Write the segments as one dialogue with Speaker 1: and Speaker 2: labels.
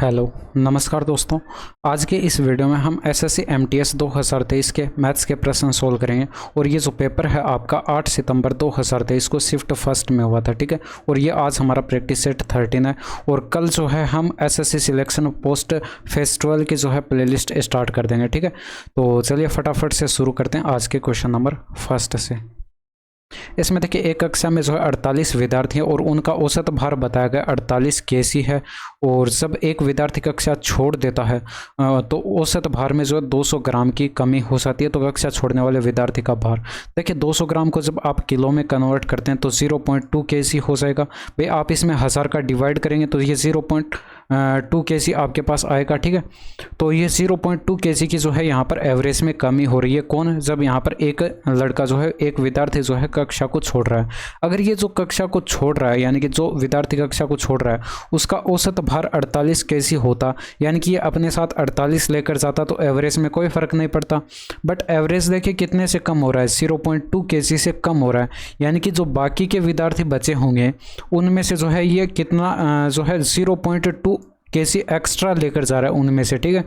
Speaker 1: Hello नमस्कार दोस्तों। आज के इस वीडियो में हम एसएससी एमटीएस 2023 के मैथ्स के प्रश्न सोल्व करेंगे। और ये जो पेपर है आपका 8 सितंबर 2023 को शिफ्ट फर्स्ट में हुआ था, ठीक है। और ये आज हमारा प्रैक्टिस सेट 13 है। और कल जो है हम एसएससी सिलेक्शन पोस्ट फेस्टिवल की जो है प्लेलिस्ट स्टार्ट कर देंगे, ठीक है। तो चलिए फटाफट से शुरू करते हैं आज के क्वेश्चन नंबर फर्स्ट से। इसमें देखिए एक कक्षा में जो है 48 विद्यार्थी हैं और उनका औसत भार बताया गया 48 केजी है। और जब एक विद्यार्थी कक्षा छोड़ देता है तो औसत भार में जो है 200 ग्राम की कमी हो जाती है। तो कक्षा छोड़ने वाले विद्यार्थी का भार देखिए 200 ग्राम को जब आप किलो में कन्वर्ट करते हैं तो 0.2 केजी हो जाएगा। भाई आप इसमें 1000 का डिवाइड करेंगे तो ये 0.2 केजी आपके पास आएगा, ठीक है। तो ये 0.2 केजी की जो है यहाँ पर एवरेज में कमी हो रही है। कौन? जब यहाँ पर एक लड़का जो है, एक विद्यार्थी जो है कक्षा को छोड़ रहा है। अगर ये जो कक्षा को छोड़ रहा है यानी कि जो विद्यार्थी कक्षा को छोड़ रहा है उसका औसत भार 48 केजी होता, यानी कि ये अपने साथ 48 लेकर जाता तो एवरेज में कोई फर्क नहीं पड़ता। बट एवरेज देखिए कितने से कम हो रहा है, 0.2 केजी से कम हो रहा है। यानी कि जो बाकी के विद्यार्थी बचे होंगे उनमें से जो है ये कितना जो है 0.2 केजी एक्स्ट्रा लेकर जा रहा है उनमें से, ठीक है।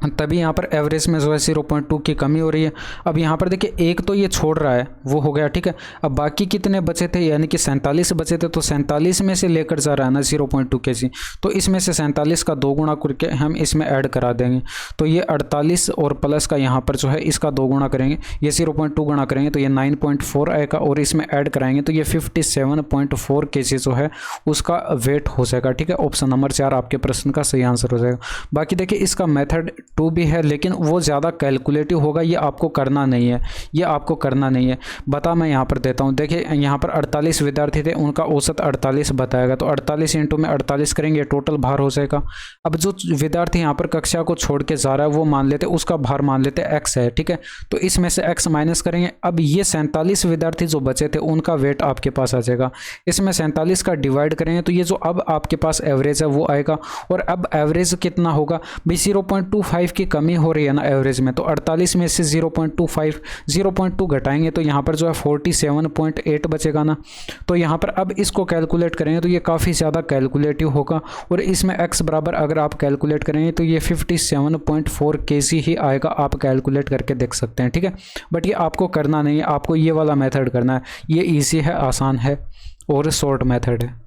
Speaker 1: तभी यहाँ पर एवरेज में जो है 0.2 की कमी हो रही है। अब यहाँ पर देखिए एक तो ये छोड़ रहा है वो हो गया, ठीक है। अब बाकी कितने बचे थे, यानी कि 47 बचे थे। तो 47 में से लेकर जा रहा है ना 0.2 केजी, तो इसमें से 47 का 2 गुना करके हम इसमें ऐड करा देंगे। तो ये 48 और प्लस का यहाँ पर जो है इसका 2 गुना करेंगे, ये 0.2 गुना करेंगे तो ये 9.4 आएगा। और इसमें ऐड कराएंगे तो ये 57.4 केजी जो है उसका वेट हो जाएगा, ठीक है। ऑप्शन नंबर 4 आपके प्रश्न का सही आंसर हो जाएगा। बाकी देखिए इसका मेथड 2 भी है लेकिन वो ज़्यादा कैलकुलेटिव होगा, ये आपको करना नहीं है, ये आपको करना नहीं है। बता मैं यहाँ पर देता हूँ। देखिए यहाँ पर 48 विद्यार्थी थे, उनका औसत 48 बताएगा तो 48 इंटू में 48 करेंगे, टोटल भार हो जाएगा। अब जो विद्यार्थी यहाँ पर कक्षा को छोड़ के जा रहा है वो मान लेते, उसका भार मान लेते x है, ठीक है। तो इसमें से x माइनस करेंगे। अब ये 47 विद्यार्थी जो बचे थे उनका वेट आपके पास आ जाएगा। इसमें 47 का डिवाइड करेंगे तो ये जो अब आपके पास एवरेज है वो आएगा। और अब एवरेज कितना होगा भाई, 0.25 की कमी हो रही है ना एवरेज में। तो 48 में से 0.2 घटाएंगे तो यहाँ पर जो है 47.8 बचेगा ना। तो यहाँ पर अब इसको कैलकुलेट करेंगे तो ये काफ़ी ज़्यादा कैलकुलेटिव होगा। और इसमें x बराबर अगर आप कैलकुलेट करेंगे तो ये 57.4 केजी ही आएगा। आप कैलकुलेट करके देख सकते हैं, ठीक है। बट ये आपको करना नहीं है, आपको ये वाला मेथड करना है। ये ईजी है, आसान है और शॉर्ट मेथड है।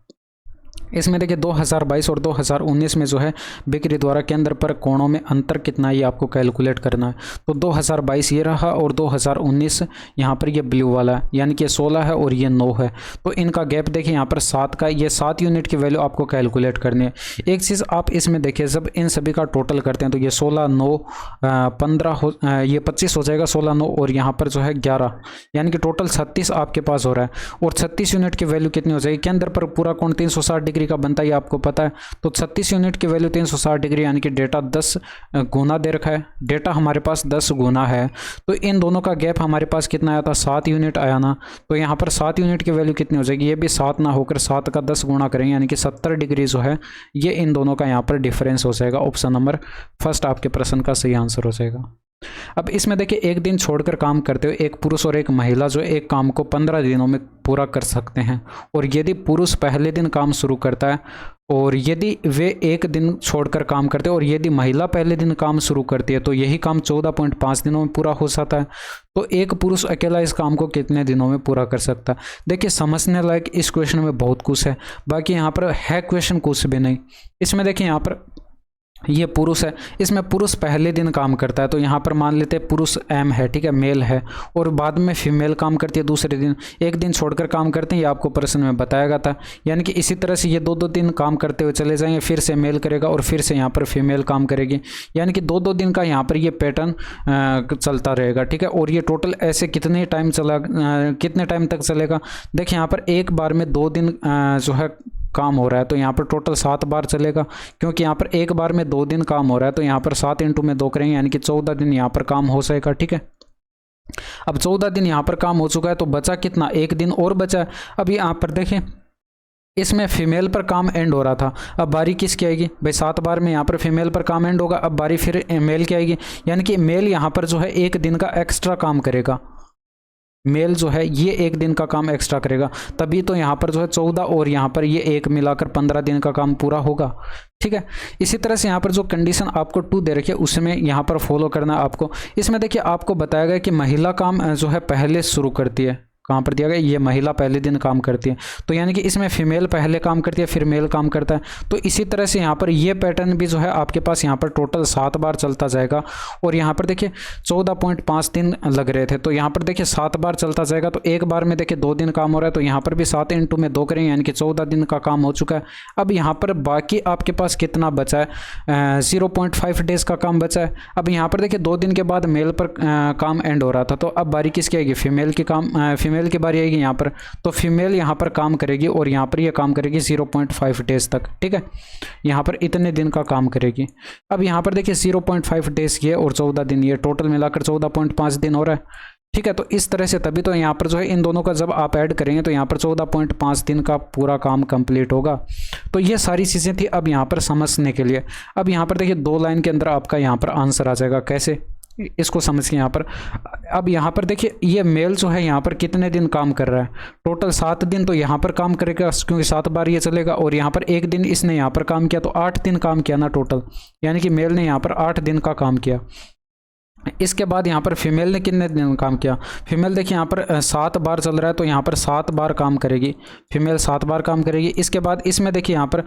Speaker 1: इसमें देखिए 2022 और 2019 में जो है बिक्री द्वारा केंद्र पर कोणों में अंतर कितना है ये आपको कैलकुलेट करना है। तो 2022 ये रहा और 2019 यहाँ पर ये ब्लू वाला है, यानी कि 16 है और ये 9 है। तो इनका गैप देखिए यहाँ पर 7 का, ये 7 यूनिट की वैल्यू आपको कैलकुलेट करनी है। एक चीज़ आप इसमें देखिए, जब इन सभी का टोटल करते हैं तो ये 16 9 15 हो, ये 25 हो जाएगा, 16 9 और यहाँ पर जो है 11, यानी कि टोटल 36 आपके पास हो रहा है। और 36 यूनिट की वैल्यू कितनी हो जाएगी, केंद्र पर पूरा कोण 360 डिग्री का बनता है, आपको पता है। तो 36 यूनिट की वैल्यू 360 डिग्री, यानी कि डेटा 10 गुना दे रखा है। डेटा हमारे पास 10 गुना है तो इन दोनों का गैप हमारे पास कितना आया था, 7 यूनिट आया ना। तो यहाँ पर 7 यूनिट की वैल्यू कितनी हो जाएगी, ये भी 7 ना होकर 7 का 10 गुना करेंगे, यानी कि 70 डिग्री जो है ये इन दोनों का यहाँ पर डिफरेंस हो जाएगा। ऑप्शन नंबर फर्स्ट आपके प्रश्न का सही आंसर हो जाएगा। अब इसमें देखिए एक दिन छोड़कर काम करते हुए एक पुरुष और एक महिला जो एक काम को 15 दिनों में पूरा कर सकते हैं। और यदि पुरुष पहले दिन काम शुरू करता है और यदि वे एक दिन छोड़कर काम करते हैं और यदि महिला पहले दिन काम शुरू करती है तो यही काम 14.5 दिनों में पूरा हो जाता है। तो एक पुरुष अकेला इस काम को कितने दिनों में पूरा कर सकता है। देखिए समझने लायक इस क्वेश्चन में बहुत कुछ है, बाकी यहाँ पर है क्वेश्चन कुछ भी नहीं। इसमें देखिए यहाँ पर ये पुरुष है, इसमें पुरुष पहले दिन काम करता है तो यहाँ पर मान लेते हैं पुरुष एम है, ठीक है, मेल है। और बाद में फीमेल काम करती है दूसरे दिन, एक दिन छोड़कर काम करते हैं, ये आपको प्रश्न में बताया गया था। यानी कि इसी तरह से ये 2-2 दिन काम करते हुए चले जाएंगे, फिर से मेल करेगा और फिर से यहाँ पर फीमेल काम करेगी। यानी कि 2-2 दिन का यहाँ पर ये पैटर्न चलता रहेगा, ठीक है। और ये टोटल ऐसे कितने टाइम तक चलेगा। देखिए यहाँ पर एक बार में 2 दिन जो है काम हो रहा है तो यहाँ पर टोटल 7 बार चलेगा, क्योंकि यहाँ पर एक बार में 2 दिन काम हो रहा है। तो यहाँ पर 7 इंटू में 2 करेंगे, यानी कि 14 दिन यहाँ पर काम हो जाएगा, ठीक है। अब 14 दिन यहाँ पर काम हो चुका है तो बचा कितना, 1 दिन और बचा है। अब यहाँ पर देखें इसमें फीमेल पर काम एंड हो रहा था, अब बारी किसकी आएगी भाई, 7 बार में यहाँ पर फीमेल पर काम एंड होगा, अब बारी फिर मेल की आएगी। यानी कि मेल यहाँ पर जो है 1 दिन का एक्स्ट्रा काम करेगा। मेल जो है ये 1 दिन का काम एक्स्ट्रा करेगा, तभी तो यहाँ पर जो है 14 और यहाँ पर ये 1 मिलाकर 15 दिन का काम पूरा होगा। ठीक है, इसी तरह से यहाँ पर जो कंडीशन आपको 2 दे रखी है उसमें यहाँ पर फॉलो करना है आपको। इसमें देखिए आपको बताया गया कि महिला काम जो है पहले शुरू करती है, कहाँ पर दिया गया, ये महिला पहले दिन काम करती है, तो यानी कि इसमें फीमेल पहले काम करती है फिर मेल काम करता है। तो इसी तरह से यहाँ पर ये पैटर्न भी जो है आपके पास यहाँ पर टोटल 7 बार चलता जाएगा। और यहाँ पर देखिए 14.5 दिन लग रहे थे, तो यहाँ पर देखिए 7 बार चलता जाएगा, तो एक बार में देखिए 2 दिन काम हो रहा है, तो यहाँ पर भी 7 × में 2 करेंगे यानी कि 14 दिन का काम हो चुका है। अब यहाँ पर बाकी आपके पास कितना बचा है, 0.5 डेज का काम बचा है। अब यहाँ पर देखिए 2 दिन के बाद मेल पर काम एंड हो रहा था, तो अब बारी किसकी आएगी, फीमेल की फीमेल की बारी आएगी यहाँ पर, तो फीमेल यहाँ पर काम करेगी और यहाँ पर ये काम करेगी 0.5 डेज तक। ठीक है, यहाँ पर इतने दिन का काम करेगी। अब यहाँ पर देखिए 0.5 डेज ये और 14 दिन ये, टोटल मिलाकर 14.5 दिन हो रहा है। ठीक है, तो इस तरह से तभी तो यहाँ पर जो है इन दोनों का जब आप ऐड करेंगे तो यहाँ पर 14.5 दिन का पूरा काम कंप्लीट होगा। तो ये सारी चीज़ें थी अब यहाँ पर समझने के लिए। अब यहाँ पर देखिए 2 लाइन के अंदर आपका यहाँ पर आंसर आ जाएगा, कैसे, इसको समझ के यहाँ पर। अब यहाँ पर देखिए ये मेल जो है यहाँ पर कितने दिन काम कर रहा है, टोटल 7 दिन तो यहाँ पर काम करेगा क्योंकि 7 बार ये चलेगा, और यहाँ पर 1 दिन इसने यहाँ पर काम किया, तो 8 दिन काम किया ना टोटल, यानी कि मेल ने यहाँ पर 8 दिन का काम किया। इसके बाद यहाँ पर फीमेल ने कितने दिन काम किया, फीमेल देखिए यहाँ पर 7 बार चल रहा है, तो यहाँ पर 7 बार काम करेगी फीमेल, 7 बार काम करेगी। इसके बाद इसमें देखिए यहाँ पर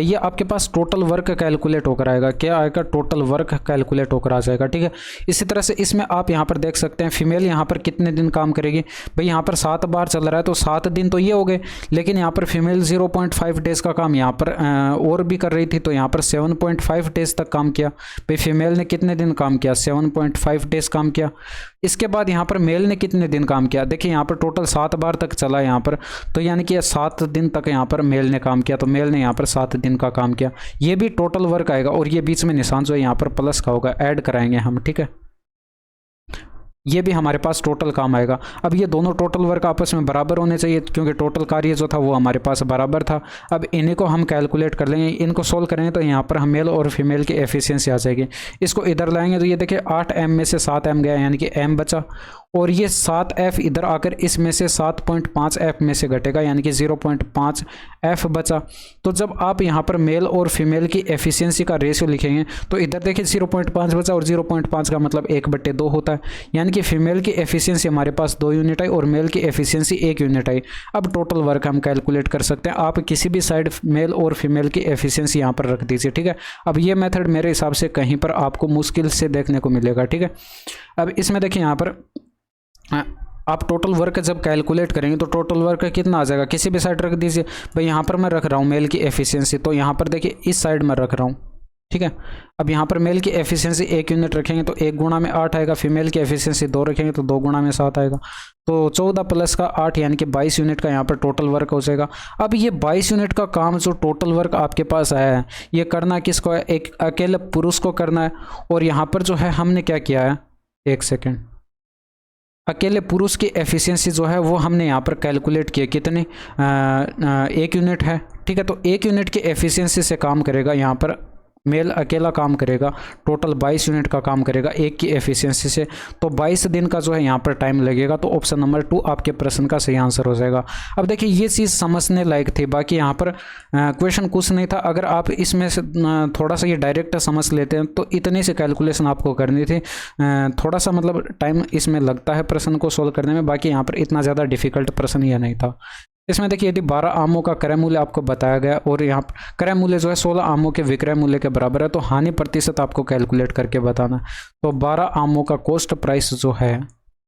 Speaker 1: ये आपके पास टोटल वर्क कैलकुलेट होकर आएगा, क्या आएगा, टोटल वर्क कैलकुलेट होकर आ जाएगा। ठीक है, इसी तरह से इसमें आप यहाँ पर देख सकते हैं फीमेल यहाँ पर कितने दिन काम करेगी, भाई यहाँ पर 7 बार चल रहा है तो 7 दिन तो ये हो गए, लेकिन यहाँ पर फीमेल 0.5 डेज का काम यहाँ पर और भी कर रही थी, तो यहाँ पर 7.5 डेज तक काम किया। भाई फीमेल ने कितने दिन काम किया, 7.5 डेज काम किया। इसके बाद यहाँ पर मेल ने कितने दिन काम किया, देखिए यहाँ पर टोटल 7 बार तक चला यहाँ पर, तो यानी कि 7 दिन तक यहाँ पर मेल ने काम किया, तो मेल ने यहाँ पर 7 दिन का काम किया। ये भी टोटल वर्क आएगा और ये बीच में निशान जो है यहाँ पर प्लस का होगा, ऐड कराएंगे हम। ठीक है, ये भी हमारे पास टोटल काम आएगा। अब ये दोनों टोटल वर्क आपस में बराबर होने चाहिए क्योंकि टोटल कार्य जो था वो हमारे पास बराबर था। अब इन्हीं को हम कैलकुलेट कर लेंगे, इनको सोल्व करेंगे तो यहाँ पर हम मेल और फीमेल की एफिशिएंसी आ जाएगी। इसको इधर लाएंगे तो ये देखिए 8m में से 7m गया यानी कि m बचा, और ये 7f इधर आकर इसमें से 7.5f में से घटेगा यानी कि 0.5f बचा। तो जब आप यहाँ पर मेल और फीमेल की एफिशिएंसी का रेशियो लिखेंगे तो इधर देखिए 0.5 बचा और 0.5 का मतलब 1/2 होता है, यानी कि फीमेल की एफिशिएंसी हमारे पास 2 यूनिट आई और मेल की एफिशिएंसी 1 यूनिट आई। अब टोटल वर्क हम कैलकुलेट कर सकते हैं, आप किसी भी साइड मेल और फीमेल की एफिशिएंसी यहाँ पर रख दीजिए। ठीक है, अब ये मेथड मेरे हिसाब से कहीं पर आपको मुश्किल से देखने को मिलेगा। ठीक है, अब इसमें देखिए यहाँ पर आप टोटल वर्क जब कैलकुलेट करेंगे तो टोटल वर्क कितना आ जाएगा, किसी भी साइड रख दीजिए। भाई यहाँ पर मैं रख रहा हूँ मेल की एफिशिएंसी, तो यहाँ पर देखिए इस साइड में रख रहा हूँ। ठीक है, अब यहाँ पर मेल की एफिशिएंसी 1 यूनिट रखेंगे तो 1 गुणा में 8 आएगा, फीमेल की एफिशिएंसी 2 रखेंगे तो 2 गुणा में 7 आएगा, तो 14 प्लस का 8 यानी कि 22 यूनिट का यहाँ पर टोटल वर्क हो जाएगा। अब ये 22 यूनिट का काम जो टोटल वर्क आपके पास आया है ये करना किसको है, एक अकेले पुरुष को करना है। और यहाँ पर जो है हमने क्या किया है, एक सेकेंड, अकेले पुरुष की एफिशिएंसी जो है वो हमने यहाँ पर कैलकुलेट किया, कितने 1 यूनिट है। ठीक है, तो 1 यूनिट की एफिशिएंसी से काम करेगा यहाँ पर मेल, अकेला काम करेगा, टोटल 22 यूनिट का काम करेगा 1 की एफिशिएंसी से, तो 22 दिन का जो है यहाँ पर टाइम लगेगा। तो ऑप्शन नंबर 2 आपके प्रश्न का सही आंसर हो जाएगा। अब देखिए ये चीज़ समझने लायक थी, बाकी यहाँ पर क्वेश्चन कुछ नहीं था। अगर आप इसमें से थोड़ा सा ये डायरेक्ट समझ लेते हैं तो इतनी सी कैलकुलेशन आपको करनी थी, थोड़ा सा मतलब टाइम इसमें लगता है प्रश्न को सोल्व करने में, बाकी यहाँ पर इतना ज़्यादा डिफिकल्ट प्रश्न यह नहीं था। इसमें देखिए यदि 12 आमों का क्रय मूल्य आपको बताया गया और यहाँ पर क्रय मूल्य जो है 16 आमों के विक्रय मूल्य के बराबर है, तो हानि प्रतिशत आपको कैलकुलेट करके बताना। तो 12 आमों का कॉस्ट प्राइस जो है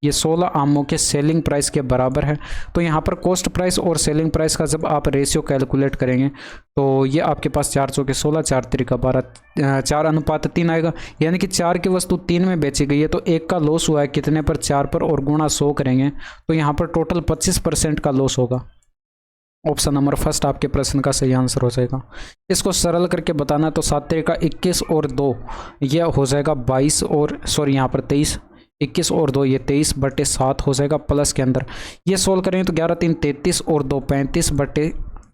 Speaker 1: ये 16 आमों के सेलिंग प्राइस के बराबर है। तो यहाँ पर कॉस्ट प्राइस और सेलिंग प्राइस का जब आप रेशियो कैलकुलेट करेंगे तो ये आपके पास 4 चौके 16, 4 तिरिका 12, 4:3 आएगा, यानी कि 4 की वस्तु 3 में बेची गई है तो 1 का लॉस हुआ है कितने पर, 4 पर, और गुणा 100 करेंगे तो यहाँ पर टोटल 25% का लॉस होगा। ऑप्शन नंबर फर्स्ट आपके प्रश्न का सही आंसर हो जाएगा। इसको सरल करके बताना तो 7 तिरिका 21 और 2 यह हो जाएगा 22 और यहाँ पर 23, 21 और 2 ये 23/7 हो जाएगा प्लस के अंदर। ये सोल्व करेंगे तो 11×3 33 और 2 35/7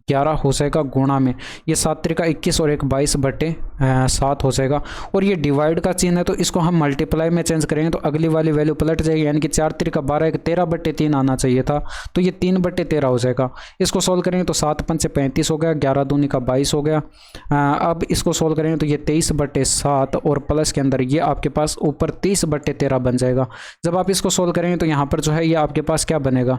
Speaker 1: 11 हो जाएगा गुणा में, ये 7 त्रिका 21 और एक 22/7 हो जाएगा। और ये डिवाइड का चिन्ह है तो इसको हम मल्टीप्लाई में चेंज करेंगे तो अगली वाली वैल्यू पलट जाएगी, यानी कि 4 त्रिका 12 एक 13/3 आना चाहिए था, तो ये 3/13 हो जाएगा। इसको सोल्व करेंगे तो 7 पंचे 35 हो गया, 11 दूनी का 22 हो गया। अब इसको सोल्व करेंगे तो ये 23/7 और प्लस के अंदर ये आपके पास ऊपर 30/13 बन जाएगा। जब आप इसको सोल्व करेंगे तो यहाँ पर जो है ये आपके पास क्या बनेगा,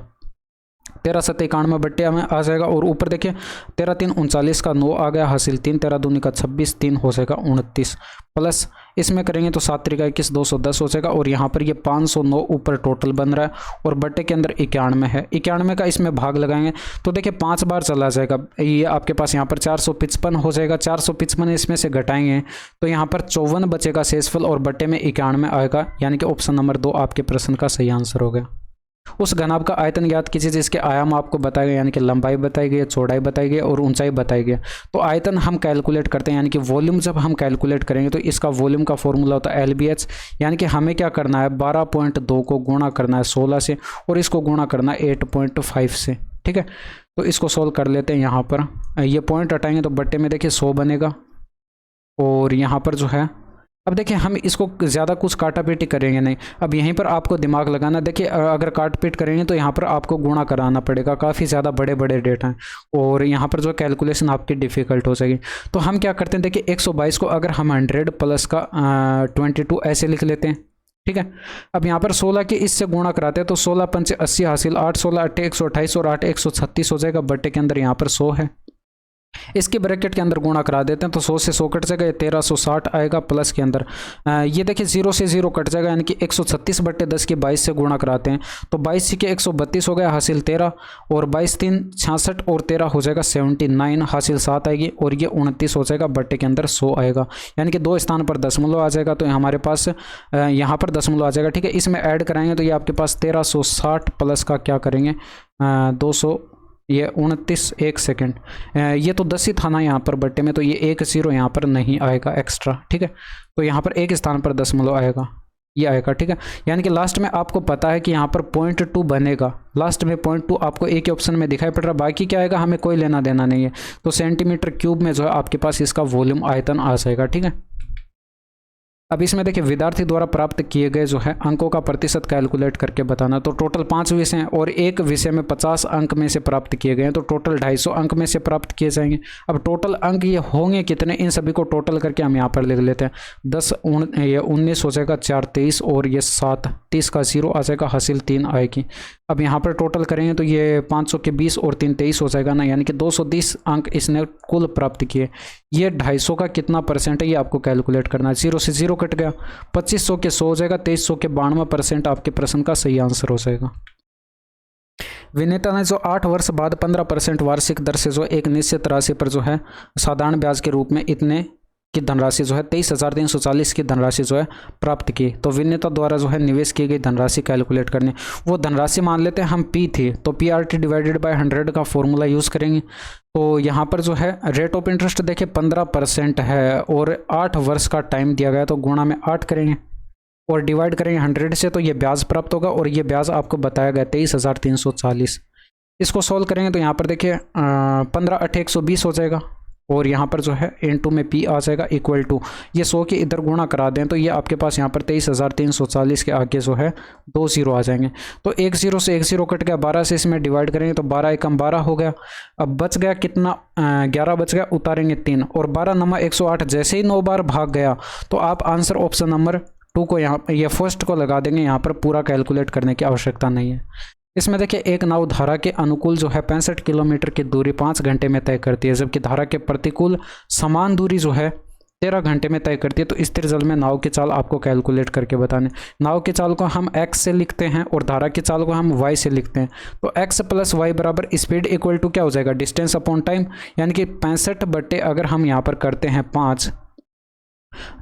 Speaker 1: 13×7 = 91 में आ जाएगा। और ऊपर देखिए 13×3 = 39 का 9 आ गया हासिल 3, 13 दूनी का 26, 3 हो जाएगा 29, प्लस इसमें करेंगे तो 7 त्रिका 21 210 हो जाएगा। और यहाँ पर ये 509 ऊपर टोटल बन रहा है और बट्टे के अंदर 91 है, 91 का इसमें भाग लगाएंगे तो देखिए 5 बार चला जाएगा, ये आपके पास यहाँ पर 455 हो जाएगा। 455 इसमें से घटाएंगे तो यहाँ पर 54 बचेगा शेषफल और बट्टे में 91 आएगा, यानी कि ऑप्शन नंबर 2 आपके प्रश्न का सही आंसर हो गया। उस घनाभ का आयतन याद कीजिए जिसके आयाम आपको बताए गए, यानी कि लंबाई बताई गई है, चौड़ाई बताई गई और ऊंचाई बताई गई। तो आयतन हम कैलकुलेट करते हैं, यानी कि वॉल्यूम जब हम कैलकुलेट करेंगे तो इसका वॉल्यूम का फॉर्मूला होता है LBH, यानी कि हमें क्या करना है 12.2 को गुणा करना है 16 से और इसको गुणा करना है 8.5 से, ठीक है। तो इसको सोल्व कर लेते हैं। यहाँ पर ये पॉइंट हटाएंगे तो बट्टे में देखिए 100 बनेगा और यहाँ पर जो है अब देखिए हम इसको ज़्यादा कुछ काटा पीटी करेंगे नहीं, अब यहीं पर आपको दिमाग लगाना। देखिए अगर काट पीट करेंगे तो यहाँ पर आपको गुणा कराना पड़ेगा, काफ़ी ज़्यादा बड़े बड़े डेटा हैं और यहाँ पर जो कैलकुलेशन आपकी डिफ़िकल्ट हो जाएगी। तो हम क्या करते हैं, देखिए 122 को अगर हम 100 प्लस का 22 ऐसे लिख लेते हैं, ठीक है। अब यहाँ पर 16 के इससे गुणा कराते हैं तो 16 पंचे 80 हासिल 8 16 8 128 और 8 136 हो जाएगा। बट्टे के अंदर यहाँ पर 100 है, इसके ब्रैकेट के अंदर गुणा करा देते हैं तो 100 से 100 कट जाएगा, 1360 आएगा। प्लस के अंदर ये देखिए 0 से 0 कट जाएगा, यानी कि 136/10 के 22 से गुणा कराते हैं तो 22 के 132 हो गया हासिल 13 और 22 3 66 और 13 हो जाएगा 79 हासिल 7 आएगी और ये 29 हो जाएगा। बट्टे के अंदर 100 आएगा, यानी कि 2 स्थान पर दशमलव आ जाएगा तो हमारे पास यहाँ पर दशमलव आ जाएगा, ठीक है। इसमें ऐड कराएंगे तो ये आपके पास 1360 प्लस का क्या करेंगे 200, ये 29 1 सेकेंड, ये तो 10 ही था ना यहाँ पर बट्टे में, तो ये 1 0 यहाँ पर नहीं आएगा एक्स्ट्रा, ठीक है। तो यहाँ पर एक स्थान पर दशमलव आएगा, ये आएगा, ठीक है। यानी कि लास्ट में आपको पता है कि यहाँ पर 0.2 बनेगा, लास्ट में 0.2 आपको एक ही ऑप्शन में दिखाई पड़ रहा है, बाकी क्या आएगा हमें कोई लेना देना नहीं है। तो सेंटीमीटर क्यूब में जो है आपके पास इसका वॉल्यूम आयतन आ जाएगा, ठीक है। अब इसमें देखिए विद्यार्थी द्वारा प्राप्त किए गए जो है अंकों का प्रतिशत कैलकुलेट करके बताना। तो टोटल 5 विषय हैं और एक विषय में 50 अंक में से प्राप्त किए गए हैं, तो टोटल 250 अंक में से प्राप्त किए जाएंगे। अब टोटल अंक ये होंगे कितने, इन सभी को टोटल करके हम यहाँ पर लिख लेते हैं। 10 ये 19 हो जाएगा, 4 23 और ये 7 30 का 0 आ जाएगा, हासिल 3 आएगी। अब यहाँ पर टोटल करेंगे तो ये 500 के 20 और 3 23 हो जाएगा ना, यानी कि 230 अंक इसने कुल प्राप्त किए। ये 250 का कितना परसेंट है ये आपको कैलकुलेट करना है। 0 से 0 कट गया, 2500 के 100 हो जाएगा, 2300 के 92% आपके प्रश्न का सही आंसर हो जाएगा। विनेता ने जो 8 वर्ष बाद 15% वार्षिक दर से जो एक निश्चित राशि पर जो है साधारण ब्याज के रूप में इतने की धनराशि जो है 23,340 की धनराशि जो है प्राप्त की। तो विनेता द्वारा जो है निवेश की गई धनराशि कैलकुलेट करनी, वो धनराशि मान लेते हैं हम P थी, तो PRT डिवाइडेड बाय 100 का फॉर्मूला यूज़ करेंगे। तो यहाँ पर जो है रेट ऑफ इंटरेस्ट देखिए 15% है और 8 वर्ष का टाइम दिया गया, तो गुणा में 8 करेंगे और डिवाइड करेंगे 100 से, तो ये ब्याज प्राप्त होगा और ये ब्याज आपको बताया गया 23,340। इसको सॉल्व करेंगे तो यहाँ पर देखिए 15 8 120 हो जाएगा और यहाँ पर जो है इनटू में P आ जाएगा इक्वल टू, ये 100 के इधर गुणा करा दें तो ये आपके पास यहाँ पर 23,340 के आगे जो है 2 0 आ जाएंगे। तो 1 0 से 1 0 कट गया, 12 से इसमें डिवाइड करेंगे तो 12 एकम 12 हो गया। अब बच गया कितना 11 बच गया, उतारेंगे 3 और 12 नमा 108, जैसे ही 9 बार भाग गया तो आप आंसर ऑप्शन नंबर 2 को यहाँ ये फर्स्ट को लगा देंगे, यहाँ पर पूरा कैलकुलेट करने की आवश्यकता नहीं है। इसमें देखिए एक नाव धारा के अनुकूल जो है 65 किलोमीटर की दूरी 5 घंटे में तय करती है, जबकि धारा के प्रतिकूल समान दूरी जो है 13 घंटे में तय करती है। तो स्थिर जल में नाव की चाल आपको कैलकुलेट करके बताने। नाव की चाल को हम x से लिखते हैं और धारा की चाल को हम y से लिखते हैं। तो x प्लस वाई बराबर स्पीड इक्वल टू क्या हो जाएगा, डिस्टेंस अपॉन टाइम, यानी कि 65 बट्टे अगर हम यहाँ पर करते हैं 5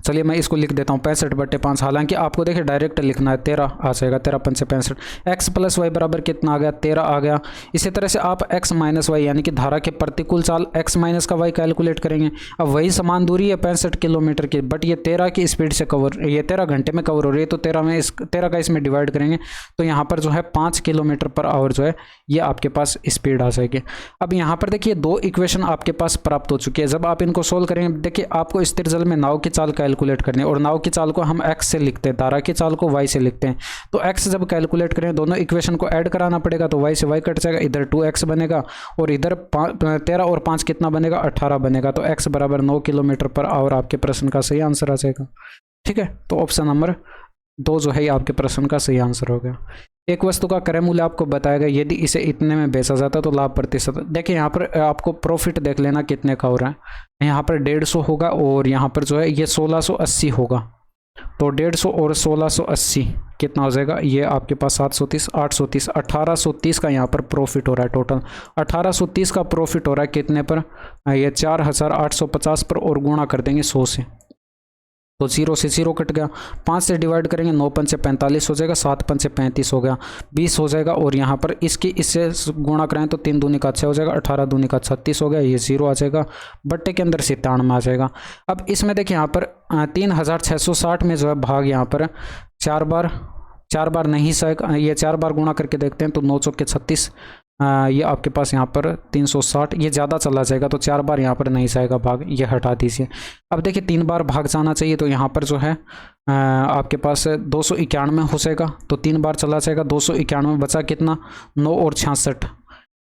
Speaker 1: चलिए मैं इसको लिख देता हूँ 65/5। हालांकि आपको देखिए डायरेक्ट लिखना है, 13 आ जाएगा, 13×5 = 65। एक्स प्लस वाई बराबर कितना आ गया, 13 आ गया। इसी तरह से आप एक्स माइनस वाई यानी कि धारा के प्रतिकूल चाल एक्स माइनस का वाई कैलकुलेट करेंगे। अब वही समान दूरी है 65 किलोमीटर की, बट ये 13 की स्पीड से कवर, ये 13 घंटे में कवर हो रही है, तो 13 का इसमें डिवाइड करेंगे तो यहाँ पर जो है 5 किलोमीटर/आवर जो है ये आपके पास स्पीड आ जाएगी। अब यहाँ पर देखिए दो इक्वेशन आपके पास प्राप्त हो चुकी है। जब आप इनको सोल्व करेंगे, देखिए आपको स्थिर जल में नाव की चाल कैलकुलेट करनी है, और नाव की चाल को हम x से लिखते हैं, धारा की चाल को y से लिखते हैं। तो x जब कैलकुलेट करें, दोनों इक्वेशन को ऐड कराना पड़ेगा, तो y से y कट जाएगा, इधर 2x बनेगा और इधर 13 और 5 कितना बनेगा, 18 बनेगा। तो x बराबर 9 किलोमीटर/आवर आपके प्रश्न का सही आंसर आ जाएगा। ठीक है, तो ऑप्शन नंबर 2 जो है ये आपके प्रश्न का सही आंसर हो गया। एक वस्तु का क्रय मूल्य आपको बताया गया, यदि इसे इतने में बेचा जाता है तो लाभ प्रतिशत। देखिए यहाँ पर आपको प्रॉफिट देख लेना कितने का हो रहा है। यहाँ पर 150 होगा और यहाँ पर जो है ये 1680 होगा। तो 150 और 1680 कितना हो जाएगा, ये आपके पास 730, 830, 1830 का यहाँ पर प्रॉफिट हो रहा है। टोटल 1830 का प्रॉफिट हो रहा है कितने पर, ये 4850 पर, और गुणा कर देंगे 100 से, तो 0 से 0 कट गया। 5 से डिवाइड करेंगे, 9×5 = 45 हो जाएगा, 7×5 = 35 हो गया, 20 हो जाएगा। और यहाँ पर इससे गुणा करें तो 3 दूनी का 6 हो जाएगा, 18 दूनी का 36 हो गया, ये 0 आ जाएगा, बट्टे के अंदर 97 में आ जाएगा। अब इसमें देखिए यहाँ पर 3660 में जो है भाग यहाँ पर 4 बार नहीं सहेगा, ये 4 बार गुणा करके देखते हैं तो 9 चौके 36, ये आपके पास यहाँ पर 360, ये ज़्यादा चला जाएगा तो 4 बार यहाँ पर नहीं जाएगा भाग, ये हटा दीजिए। अब देखिए 3 बार भाग जाना चाहिए, तो यहाँ पर जो है आपके पास 291 हो जाएगा, तो 3 बार चला जाएगा, 291 बचा कितना, 9 और 66,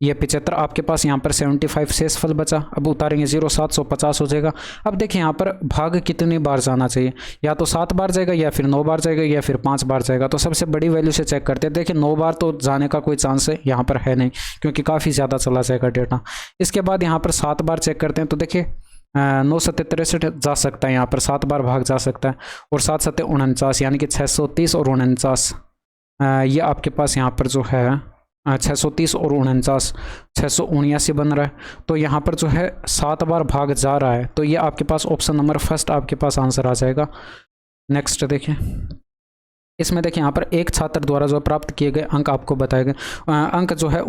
Speaker 1: ये 75 आपके पास यहाँ पर 75 शेषफल बचा। अब उतारेंगे 0, 750 हो जाएगा। अब देखिए यहाँ पर भाग कितनी बार जाना चाहिए, या तो 7 बार जाएगा, या फिर 9 बार जाएगा, या फिर 5 बार जाएगा। तो सबसे बड़ी वैल्यू से चेक करते हैं। देखिए 9 बार तो जाने का कोई चांस है यहाँ पर है नहीं, क्योंकि काफ़ी ज़्यादा चला जाएगा डेटा। इसके बाद यहाँ पर 7 बार चेक करते हैं, तो देखिए 9 7 63 जा सकता है, यहाँ पर 7 बार भाग जा सकता है, और 7 7 49 यानी कि 630 और 49, ये आपके पास यहाँ पर जो है 630 और 49, 679 बन रहा है। तो यहाँ पर जो है 7 बार भाग जा रहा है, तो ये आपके पास ऑप्शन नंबर फर्स्ट आपके पास आंसर आ जाएगा। नेक्स्ट देखिए, इसमें देखिए यहाँ पर एक छात्र द्वारा जो प्राप्त किए गए अंक आपको बताए गए, अंक जो है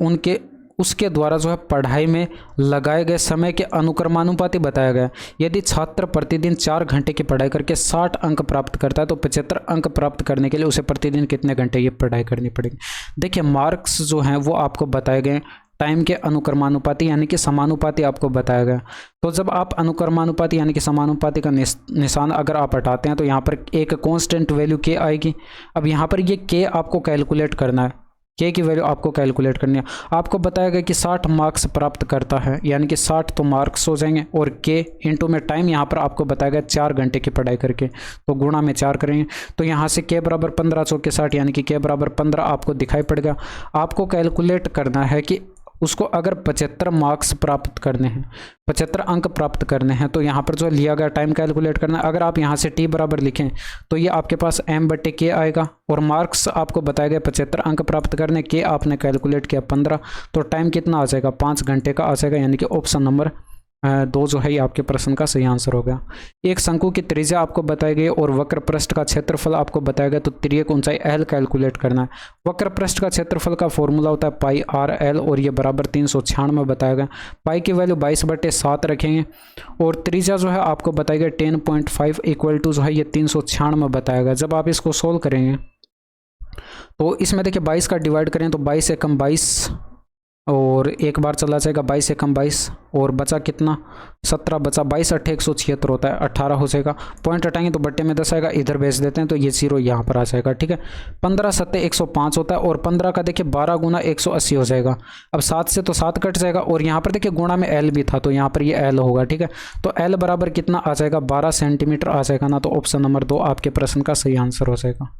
Speaker 1: उसके द्वारा जो है पढ़ाई में लगाए गए समय के अनुक्रमानुपाती बताया गया। यदि छात्र प्रतिदिन 4 घंटे की पढ़ाई करके 60 अंक प्राप्त करता है, तो 75 अंक प्राप्त करने के लिए उसे प्रतिदिन कितने घंटे ये पढ़ाई करनी पड़ेगी। देखिए मार्क्स जो हैं वो आपको बताए गए टाइम के अनुक्रमानुपाती यानी कि समानुपाती आपको बताया गया। तो जब आप अनुक्रमानुपाती यानी कि समानुपाती का निशान अगर आप हटाते हैं, तो यहाँ पर एक कांस्टेंट वैल्यू के आएगी। अब यहाँ पर ये के आपको कैलकुलेट करना है, के की वैल्यू आपको कैलकुलेट करनी है। आपको बताया गया कि 60 मार्क्स प्राप्त करता है, यानी कि 60 तो मार्क्स हो जाएंगे, और के इंटू में टाइम यहाँ पर आपको बताया गया 4 घंटे की पढ़ाई करके, तो गुणा में 4 करेंगे। तो यहाँ से के बराबर 15 चौके 60 यानी कि के बराबर 15 आपको दिखाई पड़ेगा। आपको कैलकुलेट करना है कि उसको अगर 75 मार्क्स प्राप्त करने हैं, 75 अंक प्राप्त करने हैं, तो यहाँ पर जो लिया गया टाइम कैलकुलेट करना है। अगर आप यहाँ से टी बराबर लिखें तो ये आपके पास m/k आएगा, और मार्क्स आपको बताया गया 75 अंक प्राप्त करने के, आपने कैलकुलेट किया 15, तो टाइम कितना आ जाएगा, 5 घंटे का आ जाएगा, यानी कि ऑप्शन नंबर 2 जो है ये आपके प्रश्न का सही आंसर हो गया। एक शंकु की त्रिज्या आपको बताई गई और वक्र पृष्ठ का क्षेत्रफल आपको बताया गया, तो तिर्यक ऊंचाई l कैलकुलेट करना है। वक्र पृष्ठ का क्षेत्रफल का फॉर्मूला होता है πr_l, और ये बराबर 396 बताया गया। पाई की वैल्यू 22/7 रखेंगे, और त्रिज्या जो है आपको बताई गई 10.5 इक्वल टू जो है ये 396 बताया गया। जब आप इसको सोल्व करेंगे तो इसमें देखिए 22 का डिवाइड करें तो 22 एकम 22, और एक बार चला जाएगा 22 एकम 22, और बचा कितना 17 बचा, 22 8 176 होता है, 18 हो जाएगा। पॉइंट हटाएंगे तो बट्टे में 10 आएगा, इधर भेज देते हैं तो ये 0 यहाँ पर आ जाएगा। ठीक है, 15 7 105 होता है, और 15 का देखिए 12 गुना 180 हो जाएगा। अब 7 से तो 7 कट जाएगा, और यहाँ पर देखिए गुणा में l भी था, तो यहाँ पर ये l होगा। ठीक है, तो l बराबर कितना आ जाएगा, 12 सेंटीमीटर आ जाएगा ना, तो ऑप्शन नंबर 2 आपके प्रश्न का सही आंसर हो जाएगा।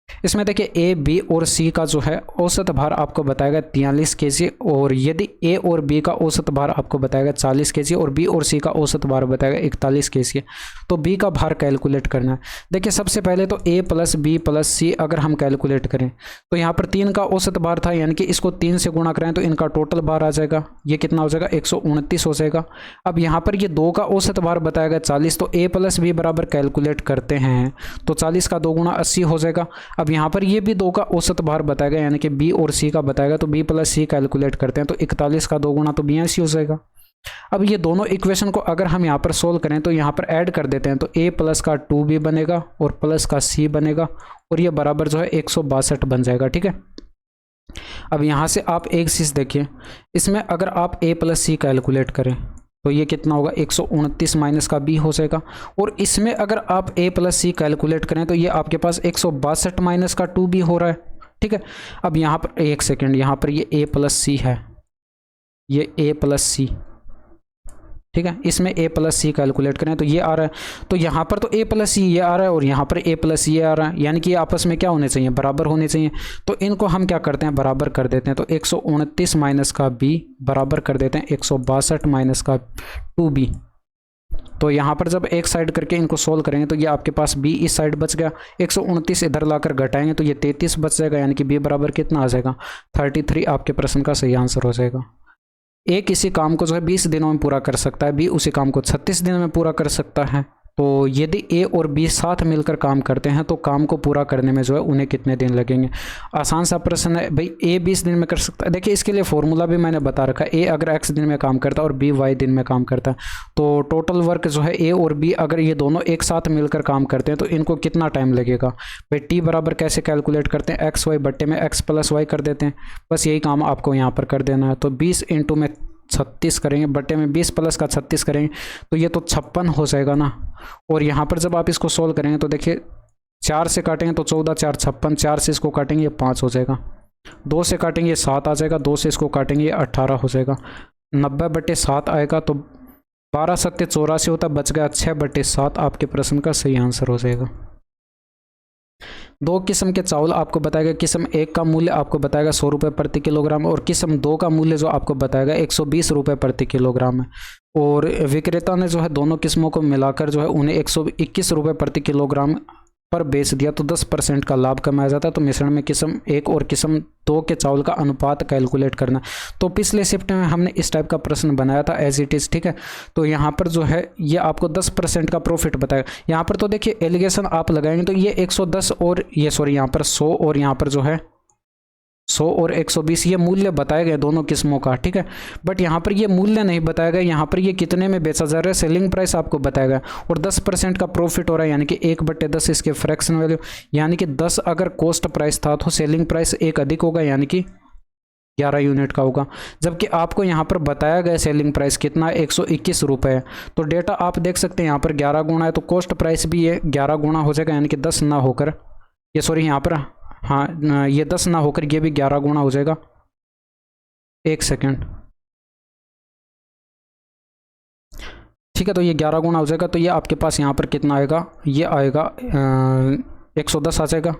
Speaker 1: इसमें देखिए ए, बी और सी का जो है औसत भार आपको बताएगा 43 केजी, और यदि ए और बी का औसत भार आपको बताएगा 40 केजी और बी और सी का औसत भार बताएगा 41 केजी, तो बी का भार कैलकुलेट करना है। देखिए सबसे पहले तो ए प्लस बी प्लस सी अगर हम कैलकुलेट करें तो यहाँ पर 3 का औसत भार था, यानी कि इसको 3 से गुणा करें तो इनका टोटल भार आ जाएगा, ये कितना हो जाएगा 129 हो जाएगा। अब यहाँ पर ये 2 का औसत भार बताएगा 40, तो ए प्लस बी बराबर कैलकुलेट करते हैं तो 40 का 2 गुणा 80 हो जाएगा। अब यहाँ पर ये भी 2 का औसत भार बताएगा, यानी कि बी और सी का बताएगा, तो बी प्लस सी कैलकुलेट करते हैं तो 41 का 2 गुणा तो 82 हो जाएगा। अब ये दोनों इक्वेशन को अगर हम यहाँ पर सोल्व करें तो यहाँ पर ऐड कर देते हैं तो a प्लस का 2b बनेगा और प्लस का c बनेगा, और ये बराबर जो है 162 बन जाएगा। ठीक है, अब यहाँ से आप एक चीज़ देखिए, इसमें अगर आप a प्लस सी कैलकुलेट करें तो ये कितना होगा 129 माइनस का b हो जाएगा, और इसमें अगर आप a प्लस सी कैलकुलेट करें तो ये आपके पास 162 माइनस का 2b हो रहा है। ठीक है, अब यहाँ पर एक सेकेंड, यहाँ पर ये a प्लस सी है, ये a प्लस सी, ठीक है, इसमें a प्लस सी कैलकुलेट करें तो ये आ रहा है, तो यहाँ पर तो a प्लस सी ये आ रहा है और यहाँ पर a प्लस ये आ रहा है, यानी कि ये आपस में क्या होने चाहिए, बराबर होने चाहिए। तो इनको हम क्या करते हैं, बराबर कर देते हैं, तो 129 माइनस का b बराबर कर देते हैं 162 माइनस का 2b। तो यहाँ पर जब एक साइड करके इनको सोल्व करेंगे तो ये आपके पास b इस साइड बच गया, 129 इधर लाकर घटाएंगे तो ये 33 बच जाएगा, यानी कि b बराबर कितना आ जाएगा 33। आपके प्रश्न का सही आंसर हो जाएगा। ए किसी काम को जो है 20 दिनों में पूरा कर सकता है, बी उसी काम को 36 दिनों में पूरा कर सकता है। तो यदि ए और बी साथ मिलकर काम करते हैं तो काम को पूरा करने में जो है उन्हें कितने दिन लगेंगे। आसान सा प्रश्न है भाई, ए 20 दिन में कर सकता है। देखिए इसके लिए फॉर्मूला भी मैंने बता रखा है, ए अगर एक्स दिन में काम करता है और बी वाई दिन में काम करता है, तो टोटल वर्क जो है ए और बी अगर ये दोनों एक साथ मिलकर काम करते हैं तो इनको कितना टाइम लगेगा। भाई टी बराबर कैसे कैलकुलेट करते हैं, एक्स वाई बट्टे में एक्स प्लस वाई कर देते हैं, बस यही काम आपको यहाँ पर कर देना है। तो 20 इंटू में 36 करेंगे, बट्टे में 20 प्लस का 36 करेंगे तो ये तो 56 हो जाएगा ना। और यहाँ पर जब आप इसको सोल्व करेंगे तो देखिए 4 से काटेंगे तो 14 4 56, 4 से इसको काटेंगे ये 5 हो जाएगा, 2 से काटेंगे ये 7 आ जाएगा, 2 से इसको काटेंगे ये 18 हो जाएगा, 90/7 आएगा, तो 12 7 84 होता, बच गया 6/7। आपके प्रश्न का सही आंसर हो जाएगा। 2 किस्म के चावल आपको बताएगा, किस्म 1 का मूल्य आपको बताएगा 100 रुपये प्रति किलोग्राम, और किस्म 2 का मूल्य जो आपको बताएगा 120 रुपये प्रति किलोग्राम है। और विक्रेता ने जो है दोनों किस्मों को मिलाकर जो है उन्हें 121 रुपये प्रति किलोग्राम पर बेच दिया, तो 10% का लाभ कमाया जाता है। तो मिश्रण में किस्म 1 और किस्म 2 के चावल का अनुपात कैलकुलेट करना। तो पिछले शिफ्ट में हमने इस टाइप का प्रश्न बनाया था एज इट इज़। ठीक है, तो यहाँ पर जो है ये आपको 10% का प्रॉफिट बताएगा। यहाँ पर तो देखिए एलिगेशन आप लगाएंगे तो ये 110 और ये सॉरी यहाँ पर 100 और यहाँ पर जो है 100 और 120 ये मूल्य बताए गए दोनों किस्मों का। ठीक है, बट यहाँ पर ये मूल्य नहीं बताया गया, यहाँ पर ये कितने में बेचा जा रहा है सेलिंग प्राइस आपको बताएगा, और 10% का प्रॉफिट हो रहा है, यानी कि 1/10 इसके फ्रैक्शन वैल्यू, यानी कि 10 अगर कॉस्ट प्राइस था तो सेलिंग प्राइस 1 अधिक होगा, यानी कि 11 यूनिट का होगा। जबकि आपको यहाँ पर बताया गया सेलिंग प्राइस कितना है 121 रुपये है। तो डेटा आप देख सकते हैं यहाँ पर 11 गुना है, तो कॉस्ट प्राइस भी ये 11 गुना हो जाएगा, यानी कि 10 ना होकर ये सॉरी यहाँ पर हाँ ये 10 ना होकर ये भी 11 गुना हो जाएगा। एक सेकेंड, ठीक है, तो ये 11 गुना हो जाएगा, तो ये आपके पास यहाँ पर कितना आएगा, ये आएगा 110 आ जाएगा।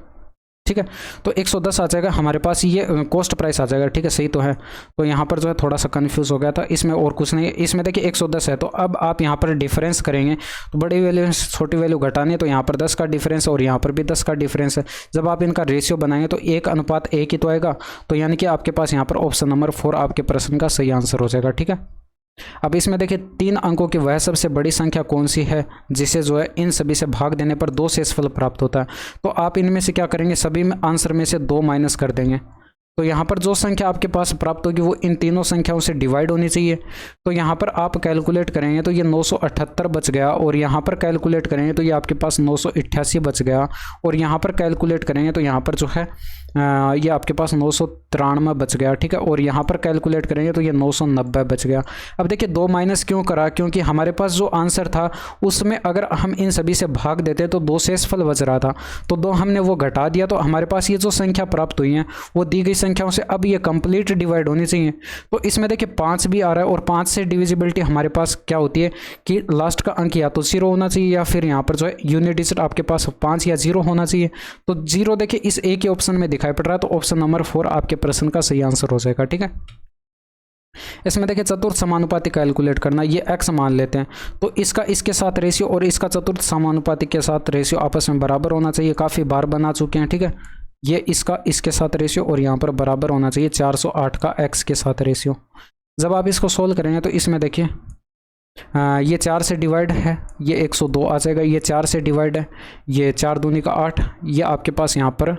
Speaker 1: ठीक है, तो 110 आ जाएगा हमारे पास, ये कॉस्ट प्राइस आ जाएगा। ठीक है, सही तो है। तो यहाँ पर जो है थोड़ा सा कंफ्यूज हो गया था, इसमें और कुछ नहीं है। इसमें देखिए 110 है, तो अब आप यहाँ पर डिफरेंस करेंगे तो बड़ी वैल्यू छोटी वैल्यू घटानी, तो यहाँ पर 10 का डिफरेंस और यहाँ पर भी 10 का डिफरेंस है। जब आप इनका रेशियो बनाएंगे तो 1:1 ही तो आएगा, तो यानी कि आपके पास यहाँ पर ऑप्शन नंबर 4 आपके प्रश्न का सही आंसर हो जाएगा। ठीक है, अब इसमें देखिए 3 अंकों की वह सबसे बड़ी संख्या कौन सी है जिसे जो है इन सभी से भाग देने पर 2 शेषफल प्राप्त होता है। तो आप इनमें से क्या करेंगे, सभी में आंसर में से 2 माइनस कर देंगे। तो यहाँ पर जो संख्या आपके पास प्राप्त होगी वो इन तीनों संख्याओं से डिवाइड होनी चाहिए। तो यहाँ पर आप कैलकुलेट करेंगे तो ये 978 बच गया, और यहाँ पर कैलकुलेट करेंगे तो ये आपके पास 988 बच गया, और यहाँ पर कैलकुलेट करेंगे तो यहाँ पर जो है ये आपके पास 993 बच गया, ठीक है। और यहाँ पर कैलकुलेट करेंगे तो ये 990 बच गया। अब देखिए 2 माइनस क्यों करा, क्योंकि हमारे पास जो आंसर था उसमें अगर हम इन सभी से भाग देते तो 2 शेषफल बच रहा था, तो 2 हमने वो घटा दिया, तो हमारे पास ये जो संख्या प्राप्त हुई है वो दी गई संख्याओं से अब ये कंप्लीट डिवाइड होनी चाहिए। तो इसमें देखिए 5 भी आ रहा है और 5 से डिविजिबिलिटी हमारे पास क्या होती है कि लास्ट का अंक या तो 0 होना चाहिए या फिर यहाँ पर जो है यूनिट डिजिट आपके पास 5 या 0 होना चाहिए। तो 0 देखिए इस एक ही ऑप्शन में दिखाई पड़ रहा है, तो ऑप्शन नंबर 4 आपके प्रश्न का सही आंसर हो जाएगा, ठीक है। इसमें देखिए चतुर्थ समानुपाती कैलकुलेट करना, ये x मान लेते हैं, तो इसका इसके साथ रेशियो और इसका चतुर्थ समानुपाती के साथ रेशियो आपस में बराबर होना चाहिए। काफ़ी बार बना चुके हैं, ठीक है। ये इसका इसके साथ रेशियो और यहाँ पर बराबर होना चाहिए 408 का x के साथ रेशियो। जब आप इसको सोल्व करेंगे तो इसमें देखिए ये 4 से डिवाइड है, ये 102 आ जाएगा। ये 4 से डिवाइड है, ये 4 दूनी का 8, ये आपके पास यहाँ पर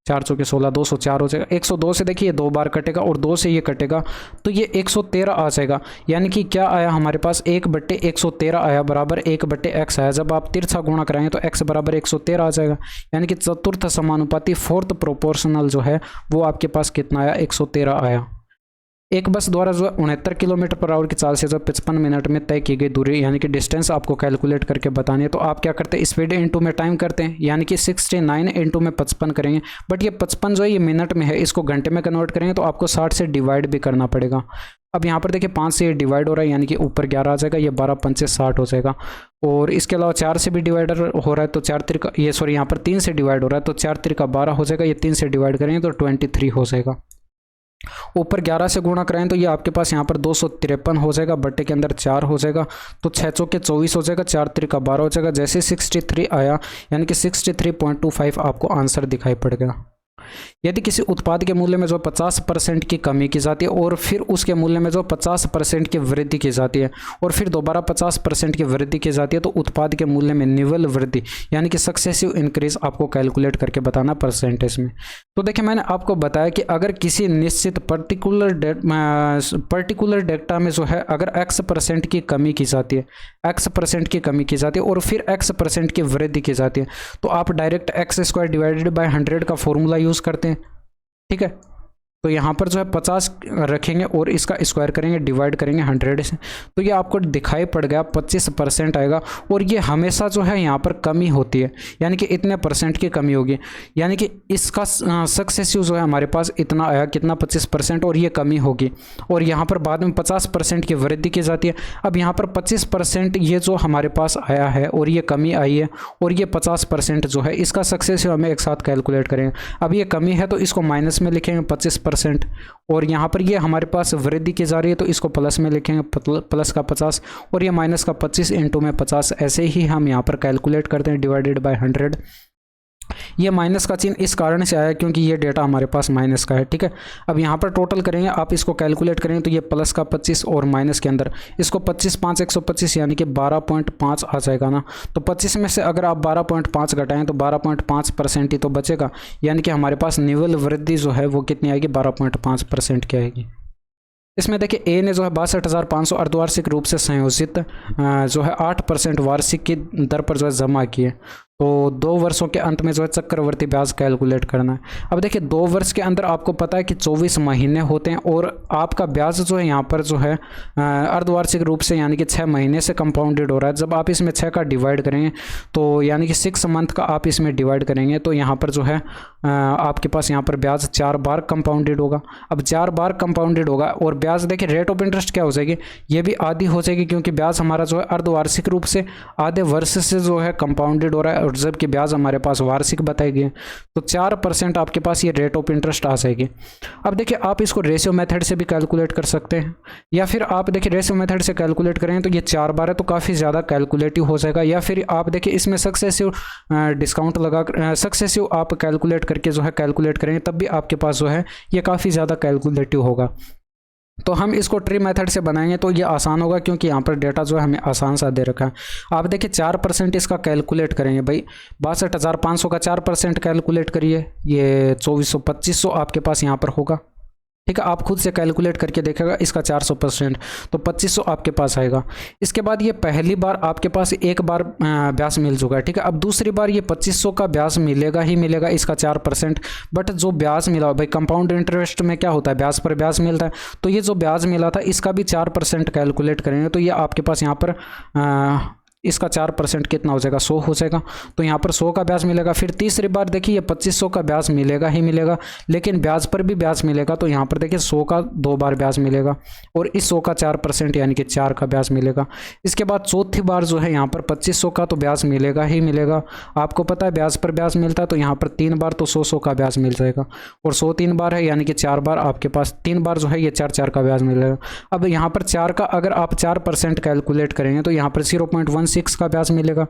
Speaker 1: 4 चौके 16, 204 हो जाएगा। 102 से देखिए ये 2 बार कटेगा और 2 से ये कटेगा तो ये 113 आ जाएगा। यानी कि क्या आया हमारे पास 1/113 आया, बराबर 1/x आया। जब आप तिरछा गुणा कराएंगे तो x बराबर 113 आ जाएगा। यानी कि चतुर्थ समानुपाती फोर्थ प्रोपोर्शनल जो है वो आपके पास कितना आया, 113 आया। एक बस द्वारा जो 69 किलोमीटर पर आवर की चाल से जो 55 मिनट में तय की गई दूरी यानी कि डिस्टेंस आपको कैलकुलेट करके बतानी है, तो आप क्या करते हैं, स्पीड इनटू में टाइम करते हैं, यानी कि 69 इनटू में 55 करेंगे। बट ये 55 जो है ये मिनट में है, इसको घंटे में कन्वर्ट करेंगे तो आपको 60 से डिवाइड भी करना पड़ेगा। अब यहाँ पर देखिए 5 से ये डिवाइड हो रहा है, यानी कि ऊपर 11 आ जाएगा, ये 12 पंचे 60 हो जाएगा। और इसके अलावा 4 से भी डिवाइडर हो रहा है तो 4 त्रिका, ये सॉरी यहाँ पर 3 से डिवाइड हो रहा है तो 4 त्रिका 12 हो जाएगा। ये 3 से डिवाइड करेंगे तो 23 हो जाएगा। ऊपर 11 से गुणा करें तो ये आपके पास यहाँ पर 253 हो जाएगा, बट्टे के अंदर 4 हो जाएगा, तो 6 चौके 24 हो जाएगा, 4 त्रिका 12 हो जाएगा। जैसे 63 आया यानी कि 63.25 आपको आंसर दिखाई पड़ेगा। यदि किसी उत्पाद के मूल्य में जो 50% की कमी की जाती है और फिर उसके मूल्य में जो 50% की वृद्धि की जाती है और फिर दोबारा 50% की वृद्धि की जाती है, तो उत्पाद के मूल्य में निवल वृद्धि यानी कि सक्सेसिव इंक्रीज आपको कैलकुलेट करके बताना परसेंटेज में। तो देखिए मैंने आपको बताया कि अगर किसी निश्चित पर्टिकुलर डेटा में जो है अगर x% की कमी की जाती है, x% की कमी की जाती है और फिर x% की वृद्धि की जाती है, तो आप डायरेक्ट x² डिवाइडेड बाय 100 का फॉर्मूला यूज़ करते हैं, ठीक है। तो यहाँ पर जो है 50 रखेंगे और इसका स्क्वायर करेंगे, डिवाइड करेंगे 100 से, तो ये आपको दिखाई पड़ गया 25% आएगा। और ये हमेशा जो है यहाँ पर कमी होती है, यानी कि इतने % की कमी होगी, यानी कि इसका सक्सेसिव जो है हमारे पास इतना आया, कितना 25%, और ये कमी होगी। और यहाँ पर बाद में 50% की वृद्धि की जाती है। अब यहाँ पर 25% ये जो हमारे पास आया है और ये कमी आई है और ये 50% जो है इसका सक्सेसिव हमें एक साथ कैलकुलेट करेंगे। अब ये कमी है तो इसको माइनस में लिखेंगे 25%, और यहाँ पर ये हमारे पास वृद्धि की जा रही है तो इसको प्लस में लिखेंगे, प्लस का 50 और ये माइनस का 25 इंटू में 50। ऐसे ही हम यहाँ पर कैलकुलेट करते हैं डिवाइडेड बाय 100। ये माइनस का चिन्ह इस कारण से आया क्योंकि ये डेटा हमारे पास माइनस का है, ठीक है। अब यहाँ पर टोटल करेंगे, आप इसको कैलकुलेट करेंगे तो ये प्लस का 25 और माइनस के अंदर इसको 25 5 125 यानी कि 12.5 आ जाएगा ना। तो 25 में से अगर आप 12.5 घटाएं तो 12.5% ही तो बचेगा, यानी कि हमारे पास निवल वृद्धि जो है वो कितनी आएगी, 12.5% की आएगी। इसमें देखिए ए ने जो है 62,500 अर्धवार्षिक रूप से संयोजित जो है 8% वार्षिक की दर पर जो है जमा किए, तो 2 वर्षों के अंत में जो है चक्रवर्ती ब्याज कैलकुलेट करना है। अब देखिए 2 वर्ष के अंदर आपको पता है कि 24 महीने होते हैं और आपका ब्याज जो है यहाँ पर जो है अर्धवार्षिक रूप से यानी कि 6 महीने से कंपाउंडेड हो रहा है। जब आप इसमें 6 का डिवाइड करेंगे तो यानी कि 6 मंथ का आप इसमें डिवाइड करेंगे तो यहाँ पर जो है आपके पास यहाँ पर ब्याज 4 बार कंपाउंडेड होगा। अब 4 बार कंपाउंडेड होगा और ब्याज देखिए रेट ऑफ इंटरेस्ट क्या हो जाएगी, ये भी आधी हो जाएगी क्योंकि ब्याज हमारा जो है अर्धवार्षिक रूप से आधे वर्ष से जो है कंपाउंडेड हो रहा है और जबकि ब्याज हमारे पास वार्षिक बताई गई है, तो 4% आपके पास ये रेट ऑफ इंटरेस्ट आ जाएगी। अब देखिए आप इसको रेशियो मेथड से भी कैलकुलेट कर सकते हैं, या फिर आप देखिए रेशियो मेथड से कैलकुलेट करें तो ये 4 बार है तो काफ़ी ज़्यादा कैलकुलेटिव हो जाएगा, या फिर आप देखिए इसमें सक्सेसिव डिस्काउंट लगा सक्सेसिव आप कैलकुलेट करके जो है कैलकुलेट करेंगे तब भी आपके पास जो है ये काफ़ी ज़्यादा कैलकुलेटिव होगा। तो हम इसको ट्री मेथड से बनाएंगे तो ये आसान होगा क्योंकि यहाँ पर डेटा जो है हमें आसान सा दे रखा है। आप देखिए 4% इसका कैलकुलेट करेंगे भाई, 62,500 का 4% कैलकुलेट करिए, ये 2400 2500 आपके पास यहाँ पर होगा। ठीक है, आप खुद से कैलकुलेट करके देखेगा इसका 400%, तो 2500 आपके पास आएगा। इसके बाद ये पहली बार आपके पास एक बार ब्याज मिल चुका है, ठीक है। अब दूसरी बार ये 2500 का ब्याज मिलेगा ही मिलेगा, इसका 4%। बट जो ब्याज मिला भाई, कंपाउंड इंटरेस्ट में क्या होता है, ब्याज पर ब्याज मिलता है, तो ये जो ब्याज मिला था इसका भी 4% कैलकुलेट करेंगे, तो ये आपके पास यहाँ पर इसका 4% कितना हो जाएगा, 100 हो जाएगा। तो यहाँ पर 100 का ब्याज मिलेगा। फिर तीसरी बार देखिए ये 2500 का ब्याज मिलेगा ही मिलेगा, लेकिन ब्याज पर भी ब्याज मिलेगा, तो यहाँ पर देखिए 100 का 2 बार ब्याज मिलेगा और इस 100 का 4% यानी कि 4 का ब्याज मिलेगा। इसके बाद चौथी बार जो है यहाँ पर 2500 का तो ब्याज मिलेगा ही मिलेगा। आपको पता है ब्याज पर ब्याज मिलता है, तो यहाँ पर 3 बार तो 100 का ब्याज मिल जाएगा, और 100 3 बार है यानी कि 4 बार आपके पास 3 बार जो है ये 4 का ब्याज मिलेगा। अब यहाँ पर 4 का अगर आप 4% कैलकुलेट करेंगे तो यहाँ पर 0.16 का ब्याज मिलेगा।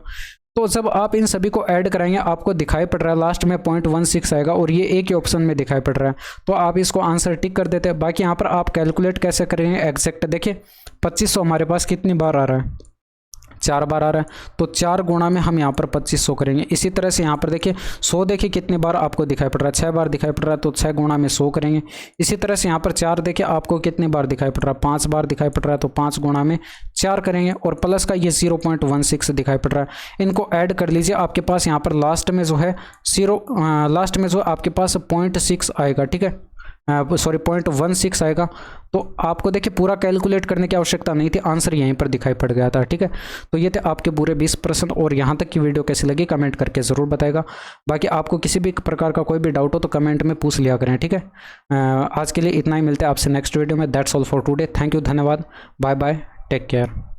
Speaker 1: तो जब आप इन सभी को ऐड कराएंगे आपको दिखाई पड़ रहा है लास्ट में 0.16 आएगा, और ये एक ही ऑप्शन में दिखाई पड़ रहा है, तो आप इसको आंसर टिक कर देते हैं। बाकी यहाँ पर आप कैलकुलेट कैसे करेंगे एग्जैक्ट, देखिए 2500 हमारे पास कितनी बार आ रहा है, 4 बार आ रहा है, तो 4 गुणा में हम यहाँ पर 2500 करेंगे। इसी तरह से यहाँ पर देखिए 100 देखिए कितनी बार आपको दिखाई पड़ रहा है, 6 बार दिखाई पड़ रहा है, तो 6 गुणा में 100 करेंगे। इसी तरह से यहाँ पर 4 देखिए आपको कितनी बार दिखाई पड़ रहा है, 5 बार दिखाई पड़ रहा है, तो 5 गुणा में 4 करेंगे, और प्लस का ये 0.16 दिखाई पड़ रहा है। इनको ऐड कर लीजिए, आपके पास यहाँ पर लास्ट में जो है लास्ट में जो आपके पास 0.6 आएगा, ठीक है, सॉरी 0.16 आएगा। तो आपको देखिए पूरा कैलकुलेट करने की आवश्यकता नहीं थी, आंसर यहीं पर दिखाई पड़ गया था, ठीक है। तो ये थे आपके पूरे 20%। और यहाँ तक की वीडियो कैसी लगी कमेंट करके ज़रूर बताएगा। बाकी आपको किसी भी प्रकार का कोई भी डाउट हो तो कमेंट में पूछ लिया करें, ठीक है। आज के लिए इतना ही, मिलते हैं आपसे नेक्स्ट वीडियो में। That's all for today. Thank you, धन्यवाद, बाय बाय, टेक केयर।